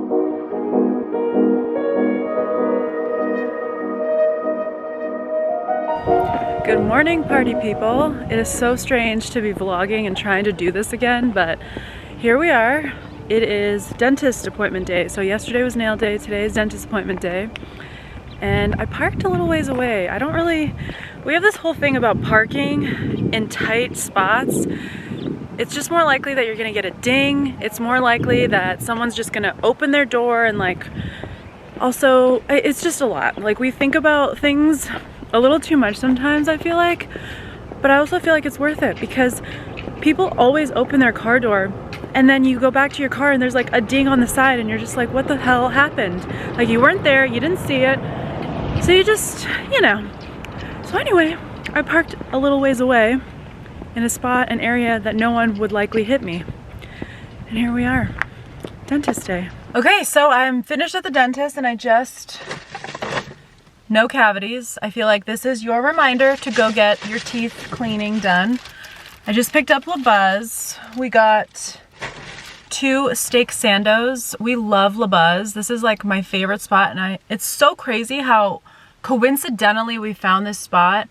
Good morning, party people. It is so strange to be vlogging and trying to do this again, but here we are. It is dentist appointment day. So yesterday was nail day, today is dentist appointment day. And I parked a little ways away. We have this whole thing about parking in tight spots. It's just more likely that you're gonna get a ding. It's more likely that someone's just gonna open their door and also, it's just a lot. We think about things a little too much sometimes, I feel like, but I also feel like it's worth it because people always open their car door and then you go back to your car and there's a ding on the side and you're just like, what the hell happened? You weren't there, you didn't see it, so you just, So anyway, I parked a little ways away in an area that no one would likely hit me. And here we are, dentist day. Okay, so I'm finished at the dentist and no cavities. I feel like this is your reminder to go get your teeth cleaning done. I just picked up LaBuzz. We got 2 steak sandos. We love LaBuzz. This is my favorite spot, and it's so crazy how coincidentally we found this spot.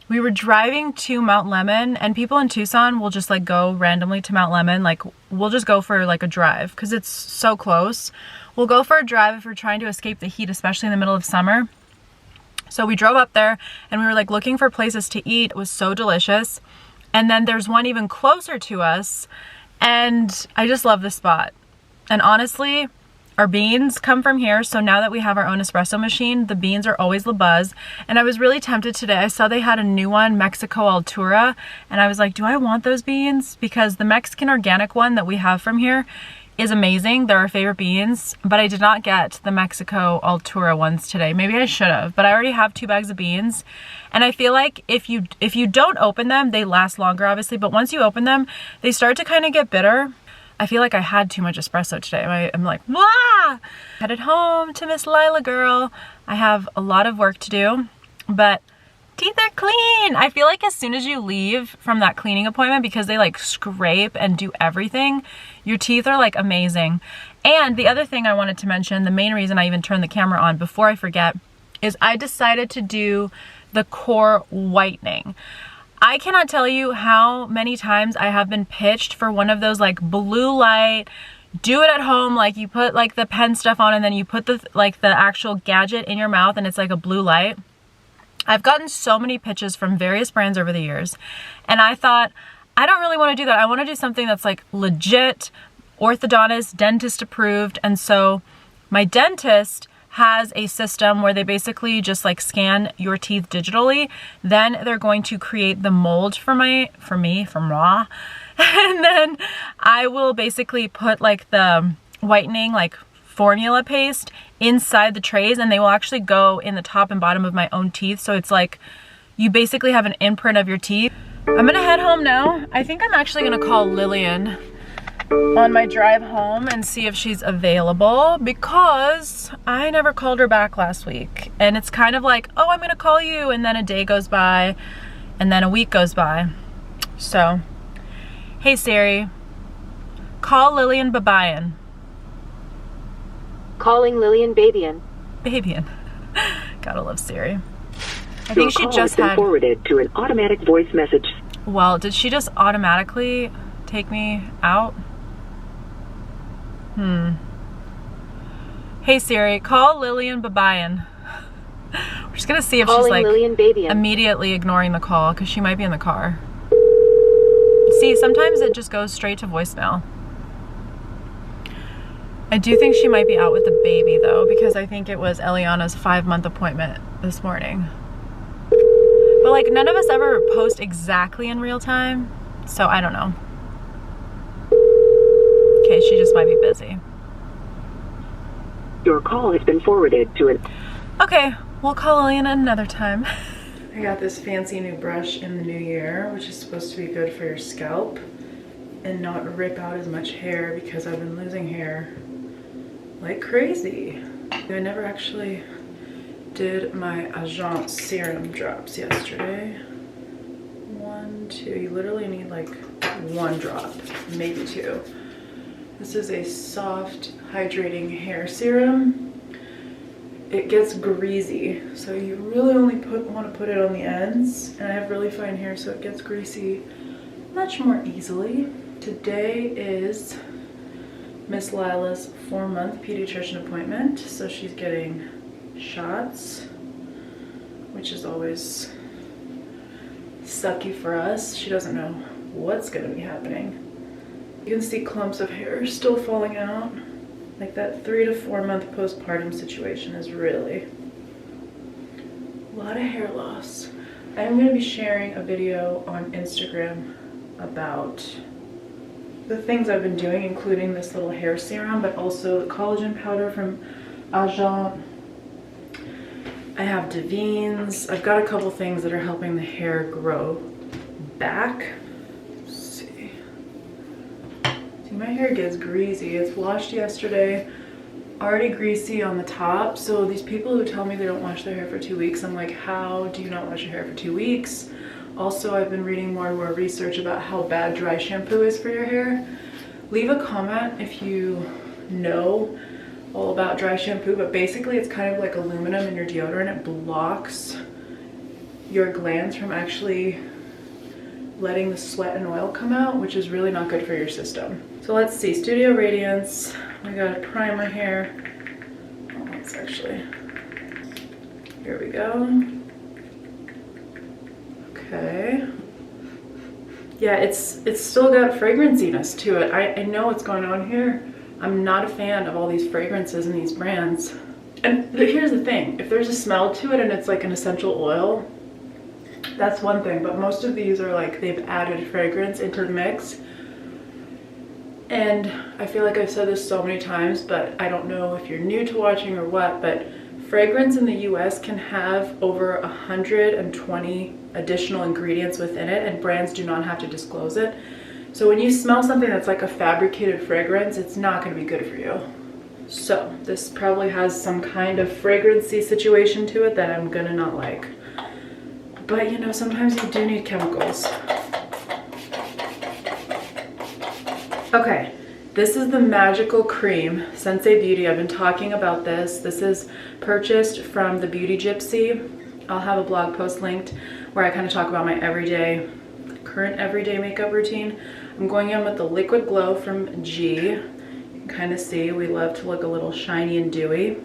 We were driving to Mount Lemmon, and people in Tucson will just go randomly to Mount Lemmon. We'll just go for a drive because it's so close. We'll go for a drive if we're trying to escape the heat, especially in the middle of summer. So we drove up there and we were looking for places to eat. It was so delicious. And then there's one even closer to us, and I just love this spot. And honestly, our beans come from here, so now that we have our own espresso machine, the beans are always LaBuzz. And I was really tempted today. I saw they had a new one, Mexico Altura, and I was like, do I want those beans? Because the Mexican organic one that we have from here is amazing. They're our favorite beans, but I did not get the Mexico Altura ones today. Maybe I should have, but I already have 2 bags of beans. And I feel like if you don't open them, they last longer, obviously, but once you open them, they start to kind of get bitter. I feel like I had too much espresso today. I'm like, wah! Headed home to Miss Lilah girl. I have a lot of work to do, but teeth are clean. I feel like as soon as you leave from that cleaning appointment, because they scrape and do everything, your teeth are amazing. And the other thing I wanted to mention, the main reason I even turned the camera on before I forget, is I decided to do the core whitening. I cannot tell you how many times I have been pitched for one of those blue light, do it at home, you put the pen stuff on and then you put the actual gadget in your mouth and it's a blue light. I've gotten so many pitches from various brands over the years, and I thought, I don't really want to do that. I want to do something that's legit, orthodontist, dentist approved. And so my dentist has a system where they basically just scan your teeth digitally. Then they're going to create the mold from raw. And then I will basically put the whitening, formula paste inside the trays, and they will actually go in the top and bottom of my own teeth. So it's you basically have an imprint of your teeth. I'm gonna head home now. I think I'm actually gonna call Lillian on my drive home and see if she's available, because I never called her back last week. And it's kind of oh, I'm gonna call you, and then a day goes by and then a week goes by. So, hey Siri, call Lillian Babayan. Calling Lillian Babian. Babian. Gotta love Siri. I think she just had forwarded to an automatic voice message. Well, did she just automatically take me out? Hey Siri, call Lillian Babayan. We're just gonna see if she's Lillian Babian. Immediately ignoring the call, because she might be in the car. See, sometimes it just goes straight to voicemail. I do think she might be out with the baby though, because I think it was Eliana's 5-month appointment this morning. But none of us ever post exactly in real time, so I don't know. Okay, she just might be busy. Your call has been forwarded to an... Okay, we'll call Eliana another time. I got this fancy new brush in the new year, which is supposed to be good for your scalp and not rip out as much hair, because I've been losing hair like crazy. I never actually did my Agent serum drops yesterday. 1, 2, you literally need 1 drop, maybe 2. This is a soft, hydrating hair serum. It gets greasy, so you really only want to put it on the ends. And I have really fine hair, so it gets greasy much more easily. Today is Miss Lilah's 4-month pediatrician appointment, so she's getting shots, which is always sucky for us. She doesn't know what's going to be happening. You can see clumps of hair still falling out. Like that 3 to 4 month postpartum situation is really a lot of hair loss. I'm going to be sharing a video on Instagram about the things I've been doing, including this little hair serum, but also the collagen powder from Agent. I have Divines. I've got a couple things that are helping the hair grow back. Let's see. See, my hair gets greasy. It's washed yesterday, already greasy on the top. So these people who tell me they don't wash their hair for 2 weeks, I'm like, how do you not wash your hair for 2 weeks? Also, I've been reading more and more research about how bad dry shampoo is for your hair. Leave a comment if you know all about dry shampoo, but basically it's kind of like aluminum in your deodorant. It blocks your glands from actually letting the sweat and oil come out, which is really not good for your system. So let's see, Studio Radiance. We gotta prime my hair. Oh, it's actually, here we go. Okay. Yeah, it's still got fragranciness to it. I know what's going on here. I'm not a fan of all these fragrances and these brands. And here's the thing, if there's a smell to it and it's like an essential oil, that's one thing, but most of these are like they've added fragrance into the mix. And I feel like I've said this so many times, but I don't know if you're new to watching or what, but fragrance in the US can have over 120 additional ingredients within it, and brands do not have to disclose it. So when you smell something that's like a fabricated fragrance, it's not going to be good for you. So this probably has some kind of fragrancy situation to it that I'm gonna not like. But you know, sometimes you do need chemicals. Okay, this is the Magical Cream Sensei Beauty. I've been talking about this. This is purchased from the Beauty Gypsy. I'll have a blog post linked where I kind of talk about my current everyday makeup routine. I'm going in with the Liquid Glow from G. You can kind of see we love to look a little shiny and dewy.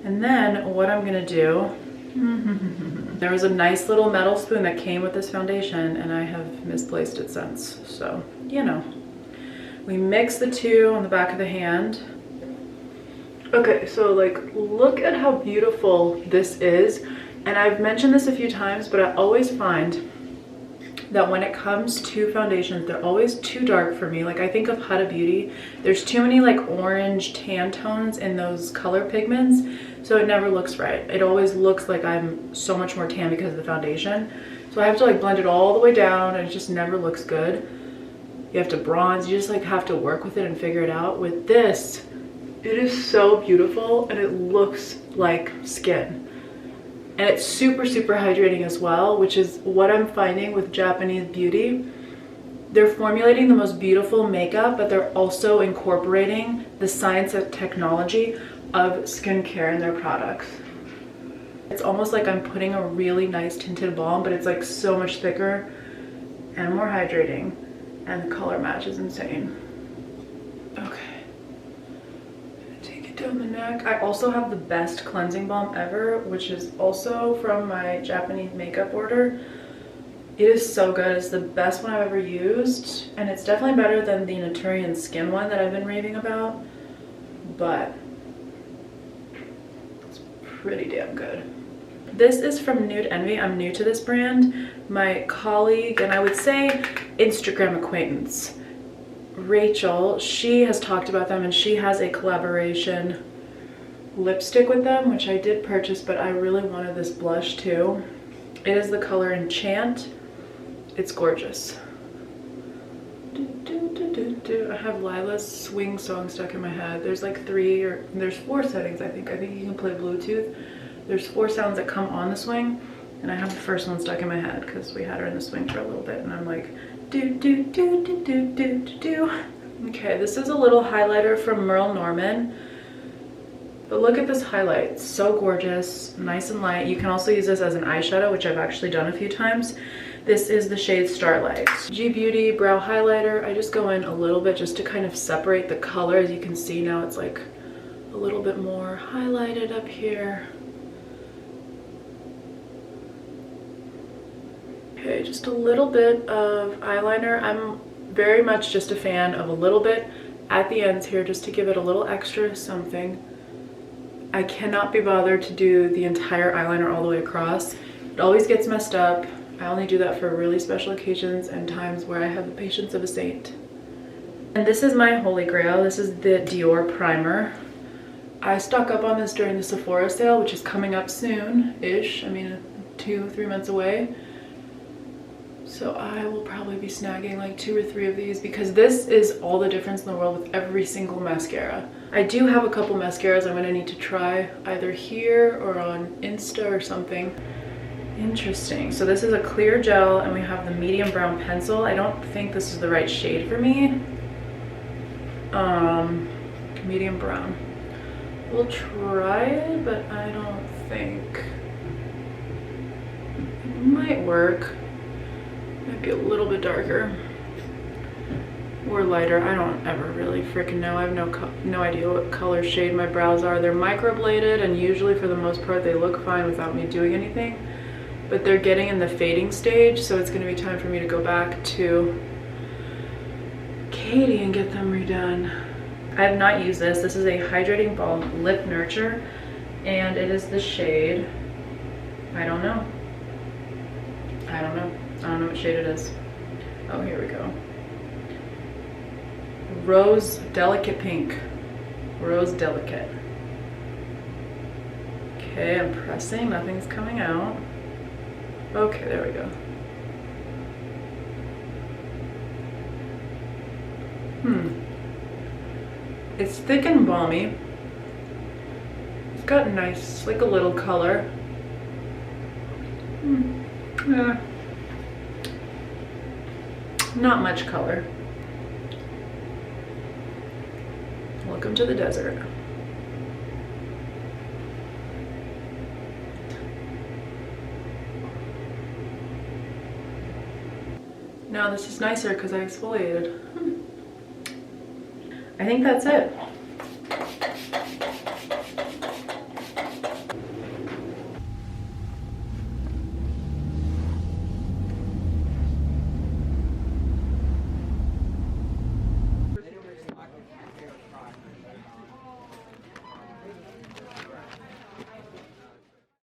And then what I'm gonna do, there was a nice little metal spoon that came with this foundation and I have misplaced it since. So, you know. We mix the two on the back of the hand. Okay, so like, look at how beautiful this is. And I've mentioned this a few times, but I always find that when it comes to foundations, they're always too dark for me. Like I think of Huda Beauty, there's too many like orange tan tones in those color pigments, so it never looks right. It always looks like I'm so much more tan because of the foundation. So I have to like blend it all the way down and it just never looks good. You have to bronze, you just like have to work with it and figure it out. With this, it is so beautiful and it looks like skin. And it's super, super hydrating as well, which is what I'm finding with Japanese beauty. They're formulating the most beautiful makeup, but they're also incorporating the science and technology of skincare in their products. It's almost like I'm putting a really nice tinted balm, but it's like so much thicker and more hydrating. And the color match is insane. Okay. Down the neck. I also have the best cleansing balm ever, which is also from my Japanese makeup order. It is so good. It's the best one I've ever used, and it's definitely better than the Naturian Skin one that I've been raving about, but it's pretty damn good. This is from Nude Envy. I'm new to this brand. My colleague, and I would say Instagram acquaintance, Rachel, she has talked about them and she has a collaboration lipstick with them, which I did purchase, but I really wanted this blush too. It is the color Enchant. It's gorgeous. I have Lilah's swing song stuck in my head. There's like there's 4 settings, I think. I think you can play Bluetooth. There's 4 sounds that come on the swing, and I have the first one stuck in my head because we had her in the swing for a little bit, and I'm like, do do do do do do do do. Okay, this is a little highlighter from Merle Norman. But look at this highlight, it's so gorgeous, nice and light. You can also use this as an eyeshadow, which I've actually done a few times. This is the shade Starlight. G Beauty Brow Highlighter. I just go in a little bit just to kind of separate the color. As you can see now, it's like a little bit more highlighted up here. Okay, just a little bit of eyeliner. I'm very much just a fan of a little bit at the ends here just to give it a little extra something. I cannot be bothered to do the entire eyeliner all the way across. It always gets messed up. I only do that for really special occasions and times where I have the patience of a saint. And this is my holy grail. This is the Dior primer. I stock up on this during the Sephora sale, which is coming up soon-ish. I mean, 2-3 months away. So I will probably be snagging like 2 or 3 of these because this is all the difference in the world with every single mascara. I do have a couple mascaras I'm gonna need to try either here or on Insta or something. Interesting. So this is a clear gel and we have the medium brown pencil. I don't think this is the right shade for me. Medium brown. We'll try it, but I don't think it might work. Might be a little bit darker or lighter. I don't ever really freaking know. I have no idea what color shade my brows are. They're microbladed and usually for the most part they look fine without me doing anything, but they're getting in the fading stage, so it's going to be time for me to go back to Katie and get them redone. I have not used this. This is a hydrating balm lip nurture and it is the shade, I don't know what shade it is. Oh, here we go. Rose Delicate Pink. Rose Delicate. Okay, I'm pressing, nothing's coming out. Okay, there we go. It's thick and balmy. It's got nice, like a little color. Yeah. Not much color. Welcome to the desert. Now this is nicer because I exfoliated. I think that's it.